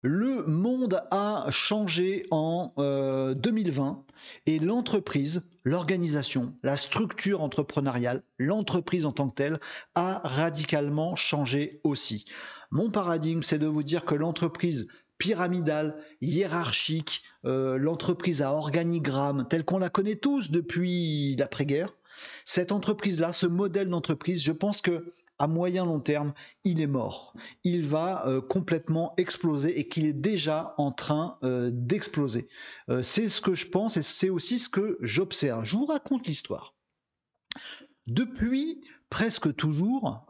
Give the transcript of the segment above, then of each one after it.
Le monde a changé en 2020 et l'entreprise, l'organisation, la structure entrepreneuriale, l'entreprise en tant que telle a radicalement changé aussi. Mon paradigme, c'est de vous dire que l'entreprise pyramidale, hiérarchique, l'entreprise à organigramme, telle qu'on la connaît tous depuis l'après-guerre, cette entreprise-là, ce modèle d'entreprise, je pense que à moyen long terme, il est mort. Il va complètement exploser et qu'il est déjà en train d'exploser. C'est ce que je pense et c'est aussi ce que j'observe. Je vous raconte l'histoire. Depuis presque toujours,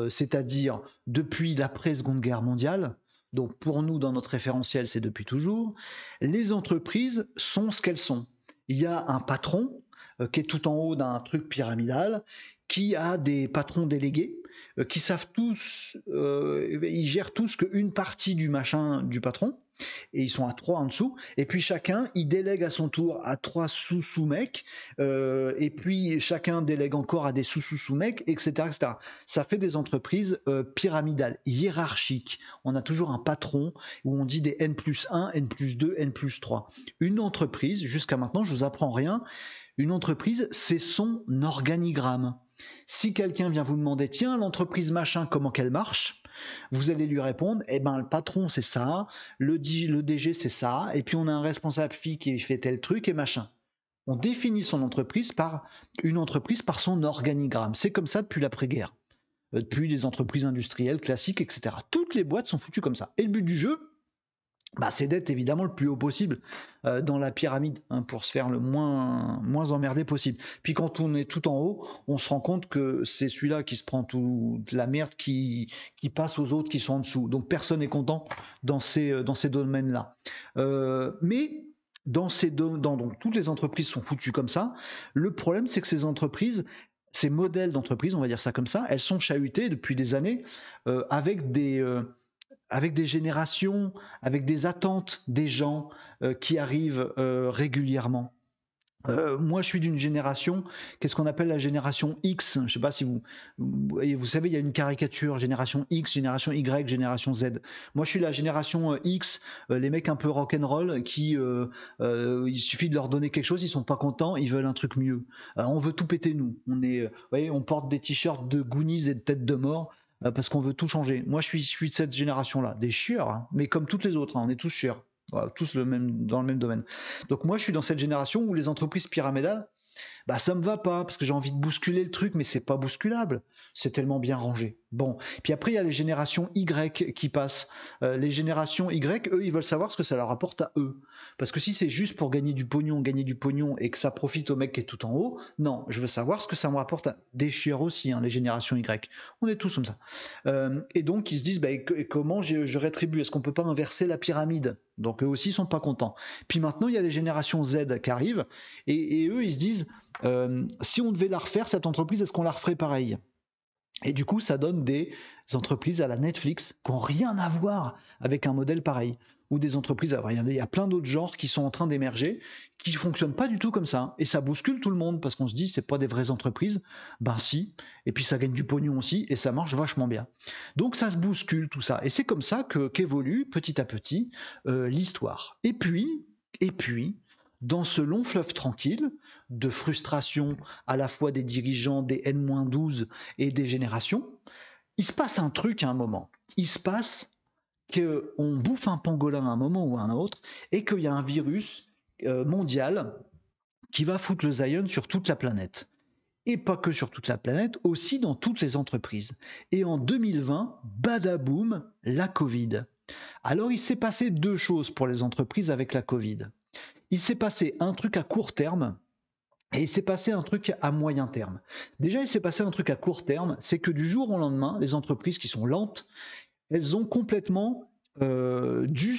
c'est-à-dire depuis l'après-Seconde Guerre mondiale, donc pour nous dans notre référentiel c'est depuis toujours, les entreprises sont ce qu'elles sont. Il y a un patron qui est tout en haut d'un truc pyramidal, qui a des patrons délégués, qui savent tous, ils gèrent tous qu'une partie du machin du patron, et ils sont à trois en dessous, et puis chacun, il délègue à son tour à trois sous-mecs, et puis chacun délègue encore à des sous-mecs, etc., etc. Ça fait des entreprises pyramidales, hiérarchiques. On a toujours un patron où on dit des N+1, N+2, N+3. Une entreprise, jusqu'à maintenant, je vous apprends rien, une entreprise, c'est son organigramme. Si quelqu'un vient vous demander, tiens, l'entreprise machin, comment qu'elle marche, vous allez lui répondre, eh ben, le patron, c'est ça, le DG, c'est ça, et puis on a un responsable FI qui fait tel truc et machin. On définit son entreprise par une entreprise par son organigramme. C'est comme ça depuis l'après-guerre, depuis les entreprises industrielles classiques, etc. Toutes les boîtes sont foutues comme ça. Et le but du jeu, c'est d'être évidemment le plus haut possible dans la pyramide, hein, pour se faire le moins emmerdé possible. Puis quand on est tout en haut, on se rend compte que c'est celui-là qui se prend toute la merde qui passe aux autres qui sont en dessous. Donc personne n'est content dans ces domaines-là. Mais donc toutes les entreprises sont foutues comme ça. Le problème, c'est que ces entreprises, ces modèles d'entreprise, on va dire ça comme ça, elles sont chahutées depuis des années avec des générations, avec des attentes des gens qui arrivent régulièrement. Moi, je suis d'une génération, qu'est-ce qu'on appelle la génération X. Je ne sais pas si vous savez, il y a une caricature, génération X, génération Y, génération Z. Moi, je suis la génération X, les mecs un peu rock'n'roll qui, il suffit de leur donner quelque chose, ils sont pas contents, ils veulent un truc mieux. On veut tout péter, nous. Vous voyez, on porte des t-shirts de Goonies et de têtes de mort parce qu'on veut tout changer. Moi, je suis de cette génération-là, des chieurs, hein, mais comme toutes les autres, hein, on est tous chieurs. Voilà, tous dans le même domaine. Donc moi, je suis dans cette génération où les entreprises pyramidales, ça me va pas parce que j'ai envie de bousculer le truc, mais c'est pas bousculable. C'est tellement bien rangé. Bon, puis après il y a les générations Y qui passent. Les générations Y, eux, ils veulent savoir ce que ça leur apporte à eux. Parce que si c'est juste pour gagner du pognon et que ça profite au mec qui est tout en haut, non, je veux savoir ce que ça me rapporte à des chiens aussi, hein, les générations Y. On est tous comme ça. Et donc ils se disent, comment je rétribue? Est-ce qu'on peut pas inverser la pyramide? Donc eux aussi ils sont pas contents. Puis maintenant il y a les générations Z qui arrivent et eux ils se disent, si on devait la refaire, cette entreprise, est-ce qu'on la referait pareil? Et du coup, ça donne des entreprises à la Netflix qui n'ont rien à voir avec un modèle pareil. Ou des entreprises, il y a plein d'autres genres qui sont en train d'émerger, qui ne fonctionnent pas du tout comme ça. Et ça bouscule tout le monde parce qu'on se dit, c'est pas des vraies entreprises. Ben si. Et puis ça gagne du pognon aussi et ça marche vachement bien. Donc ça se bouscule tout ça. Et c'est comme ça qu'évolue petit à petit l'histoire. Et puis, dans ce long fleuve tranquille de frustration à la fois des dirigeants, des N-12 et des générations, il se passe un truc à un moment. Il se passe qu'on bouffe un pangolin à un moment ou à un autre et qu'il y a un virus mondial qui va foutre le Zion sur toute la planète. Et pas que sur toute la planète, aussi dans toutes les entreprises. Et en 2020, badaboum, la Covid. Alors il s'est passé deux choses pour les entreprises avec la Covid. Il s'est passé un truc à court terme et il s'est passé un truc à moyen terme. Déjà, il s'est passé un truc à court terme, c'est que du jour au lendemain, les entreprises qui sont lentes, elles ont complètement dû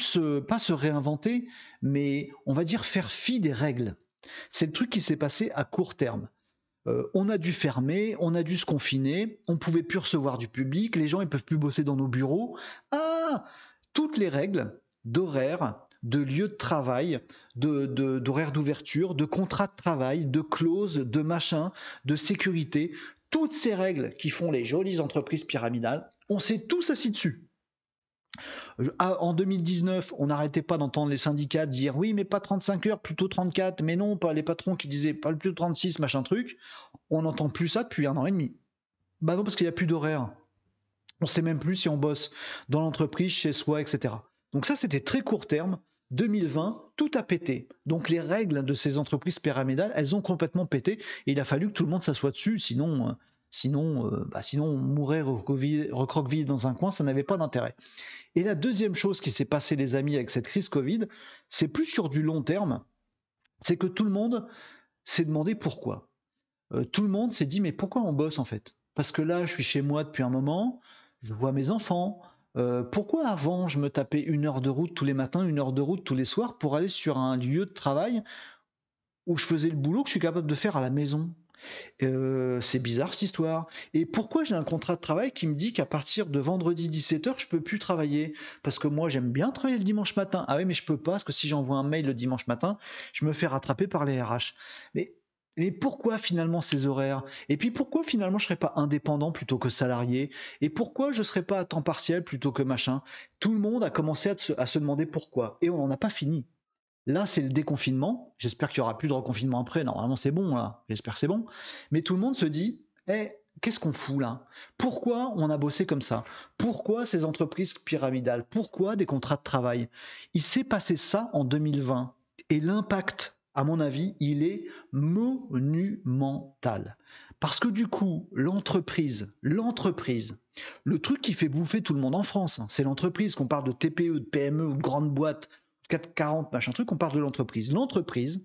pas se réinventer, mais on va dire faire fi des règles. C'est le truc qui s'est passé à court terme. On a dû fermer, on a dû se confiner, on ne pouvait plus recevoir du public, les gens ne peuvent plus bosser dans nos bureaux. Ah, toutes les règles d'horaire, de lieu de travail, d'horaire d'ouverture, de contrat de travail, de clauses, de machin, de sécurité, toutes ces règles qui font les jolies entreprises pyramidales, on s'est tous assis dessus. En 2019, on n'arrêtait pas d'entendre les syndicats dire oui, mais pas 35 heures, plutôt 34. Mais non, pas les patrons qui disaient pas plutôt 36, machin truc. On n'entend plus ça depuis 1 an et demi. Bah non, parce qu'il n'y a plus d'horaire. On ne sait même plus si on bosse dans l'entreprise, chez soi, etc. Donc ça, c'était très court terme. 2020, tout a pété. Donc les règles de ces entreprises pyramidales, elles ont complètement pété. Et il a fallu que tout le monde s'assoie dessus, sinon on mourrait recroquevillé dans un coin, ça n'avait pas d'intérêt. Et la deuxième chose qui s'est passée, les amis, avec cette crise Covid, c'est plus sur du long terme, c'est que tout le monde s'est demandé pourquoi. Tout le monde s'est dit, mais pourquoi on bosse en fait? Parce que là, je suis chez moi depuis un moment, je vois mes enfants. Pourquoi avant, je me tapais 1 heure de route tous les matins, 1 heure de route tous les soirs pour aller sur un lieu de travail où je faisais le boulot que je suis capable de faire à la maison? C'est bizarre cette histoire. Et pourquoi j'ai un contrat de travail qui me dit qu'à partir de vendredi 17h, je peux plus travailler? Parce que moi, j'aime bien travailler le dimanche matin. Ah oui, mais je peux pas, parce que si j'envoie un mail le dimanche matin, je me fais rattraper par les RH. Mais, mais pourquoi finalement ces horaires? Et puis pourquoi finalement je serais pas indépendant plutôt que salarié? Et pourquoi je serais pas à temps partiel plutôt que machin? Tout le monde a commencé à se demander pourquoi. Et on n'en a pas fini. Là, c'est le déconfinement. J'espère qu'il n'y aura plus de reconfinement après. Normalement, c'est bon, là. J'espère que c'est bon. Mais tout le monde se dit, qu'est-ce qu'on fout là? Pourquoi on a bossé comme ça? Pourquoi ces entreprises pyramidales? Pourquoi des contrats de travail? Il s'est passé ça en 2020. Et l'impact, à mon avis, il est monumental. Parce que du coup, l'entreprise, le truc qui fait bouffer tout le monde en France, c'est l'entreprise, qu'on parle de TPE, de PME ou de grande boîte, 440, machin truc, on parle de l'entreprise. L'entreprise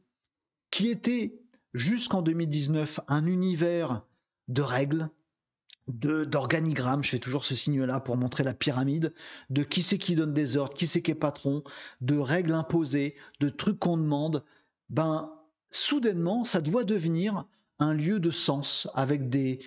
qui était jusqu'en 2019 un univers de règles, d'organigrammes, je fais toujours ce signe-là pour montrer la pyramide, de qui c'est qui donne des ordres, qui c'est qui est patron, de règles imposées, de trucs qu'on demande, soudainement, ça doit devenir un lieu de sens avec des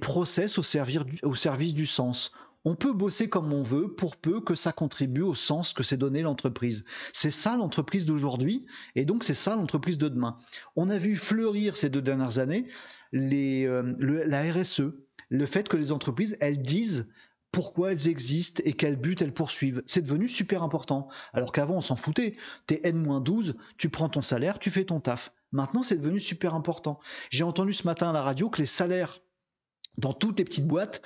process au service du sens. On peut bosser comme on veut pour peu que ça contribue au sens que s'est donné l'entreprise. C'est ça l'entreprise d'aujourd'hui et donc c'est ça l'entreprise de demain. On a vu fleurir ces 2 dernières années la RSE, le fait que les entreprises, elles disent pourquoi elles existent et quel but elles poursuivent. C'est devenu super important. Alors qu'avant, on s'en foutait. T'es N-12, tu prends ton salaire, tu fais ton taf. Maintenant, c'est devenu super important. J'ai entendu ce matin à la radio que les salaires dans toutes les petites boîtes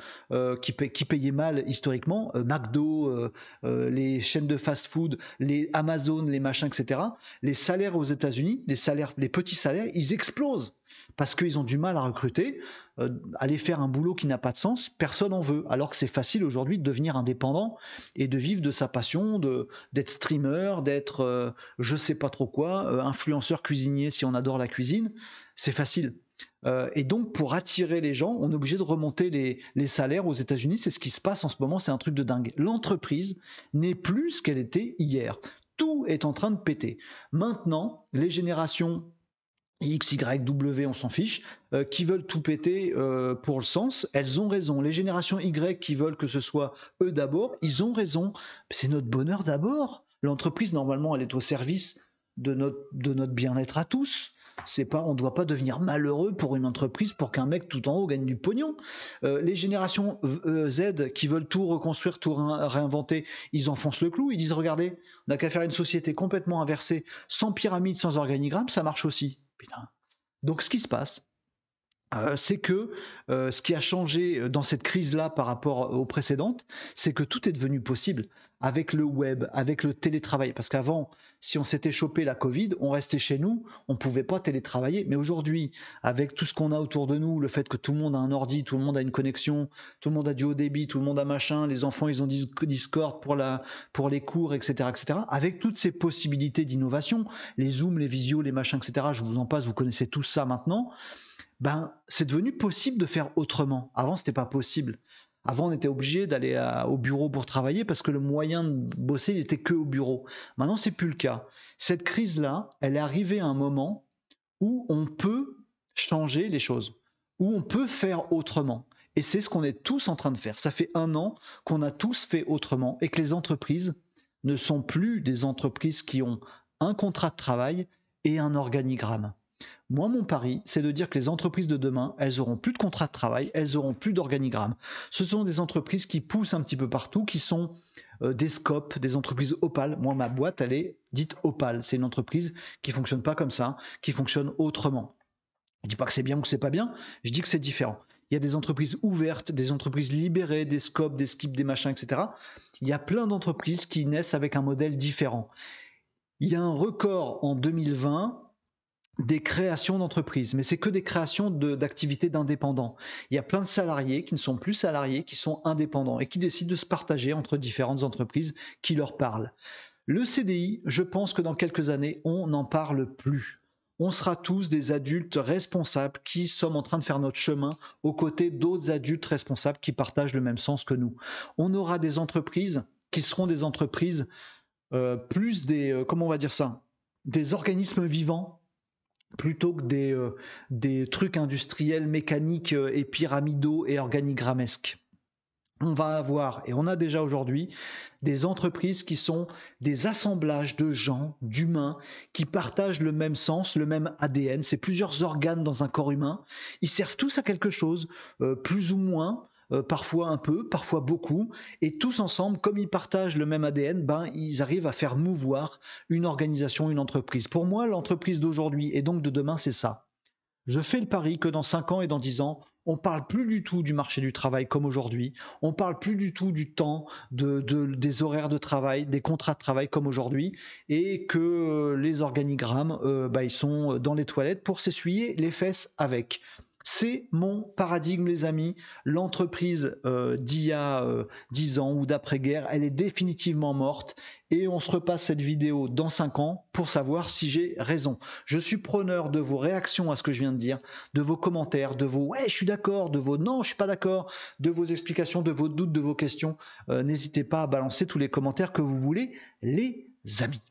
qui payaient mal historiquement, McDo, les chaînes de fast-food, les Amazon, les machins, etc., les salaires aux États-Unis, les petits salaires, ils explosent parce qu'ils ont du mal à recruter. Aller faire un boulot qui n'a pas de sens, personne n'en veut. Alors que c'est facile aujourd'hui de devenir indépendant et de vivre de sa passion, d'être streamer, d'être je sais pas trop quoi, influenceur cuisinier si on adore la cuisine. C'est facile. Et donc, pour attirer les gens, on est obligé de remonter les salaires aux États-Unis. C'est ce qui se passe en ce moment, c'est un truc de dingue. L'entreprise n'est plus ce qu'elle était hier. Tout est en train de péter. Maintenant, les générations X, Y, W, on s'en fiche, qui veulent tout péter pour le sens, elles ont raison. Les générations Y qui veulent que ce soit eux d'abord, ils ont raison. C'est notre bonheur d'abord. L'entreprise, normalement, elle est au service de notre bien-être à tous. C'est pas, on ne doit pas devenir malheureux pour une entreprise pour qu'un mec tout en haut gagne du pognon. Les générations Z qui veulent tout reconstruire, tout réinventer, ils enfoncent le clou. Ils disent regardez, on n'a qu'à faire une société complètement inversée, sans pyramide, sans organigramme, ça marche aussi. Putain. Donc ce qui se passe, c'est que ce qui a changé dans cette crise-là par rapport aux précédentes, c'est que tout est devenu possible avec le web, avec le télétravail. Parce qu'avant, si on s'était chopé la Covid, on restait chez nous, on ne pouvait pas télétravailler. Mais aujourd'hui, avec tout ce qu'on a autour de nous, le fait que tout le monde a un ordi, tout le monde a une connexion, tout le monde a du haut débit, tout le monde a machin, les enfants, ils ont Discord pour les cours, etc., etc. Avec toutes ces possibilités d'innovation, les Zooms, les visios, les machins, etc., je vous en passe, vous connaissez tous ça maintenant. C'est devenu possible de faire autrement. Avant, c'était pas possible. Avant, on était obligé d'aller au bureau pour travailler parce que le moyen de bosser n'était que au bureau. Maintenant, c'est plus le cas. Cette crise-là, elle est arrivée à un moment où on peut changer les choses, où on peut faire autrement. Et c'est ce qu'on est tous en train de faire. Ça fait 1 an qu'on a tous fait autrement et que les entreprises ne sont plus des entreprises qui ont un contrat de travail et un organigramme. Moi, mon pari, c'est de dire que les entreprises de demain, elles auront plus de contrat de travail, elles auront plus d'organigramme. Ce sont des entreprises qui poussent un petit peu partout, qui sont des scopes, des entreprises Opal. Moi, ma boîte, elle est dite Opal. C'est une entreprise qui fonctionne pas comme ça, qui fonctionne autrement. Je dis pas que c'est bien ou que c'est pas bien, je dis que c'est différent. Il y a des entreprises ouvertes, des entreprises libérées, des scopes, des skips, des machins, etc. Il y a plein d'entreprises qui naissent avec un modèle différent. Il y a un record en 2020 des créations d'entreprises, mais c'est que des créations d'activités d'indépendants. Il y a plein de salariés qui ne sont plus salariés, qui sont indépendants et qui décident de se partager entre différentes entreprises qui leur parlent. Le CDI, je pense que dans quelques années, on n'en parle plus. On sera tous des adultes responsables qui sommes en train de faire notre chemin aux côtés d'autres adultes responsables qui partagent le même sens que nous. On aura des entreprises qui seront des entreprises plus des, comment on va dire ça, des organismes vivants plutôt que des trucs industriels, mécaniques et pyramidaux et organigrammesques. On va avoir, et on a déjà aujourd'hui, des entreprises qui sont des assemblages de gens, d'humains, qui partagent le même sens, le même ADN. C'est plusieurs organes dans un corps humain. Ils servent tous à quelque chose, plus ou moins, parfois un peu, parfois beaucoup. Et tous ensemble, comme ils partagent le même ADN, ils arrivent à faire mouvoir une organisation, une entreprise. Pour moi, l'entreprise d'aujourd'hui et donc de demain, c'est ça. Je fais le pari que dans 5 ans et dans 10 ans, on ne parle plus du tout du marché du travail comme aujourd'hui, on ne parle plus du tout du temps, des horaires de travail, des contrats de travail comme aujourd'hui, et que les organigrammes, ils sont dans les toilettes pour s'essuyer les fesses avec. C'est mon paradigme, les amis. L'entreprise d'il y a 10 ans ou d'après-guerre, elle est définitivement morte et on se repasse cette vidéo dans 5 ans pour savoir si j'ai raison. Je suis preneur de vos réactions à ce que je viens de dire, de vos commentaires, de vos « ouais, je suis d'accord », de vos « non, je suis pas d'accord », de vos explications, de vos doutes, de vos questions. N'hésitez pas à balancer tous les commentaires que vous voulez, les amis.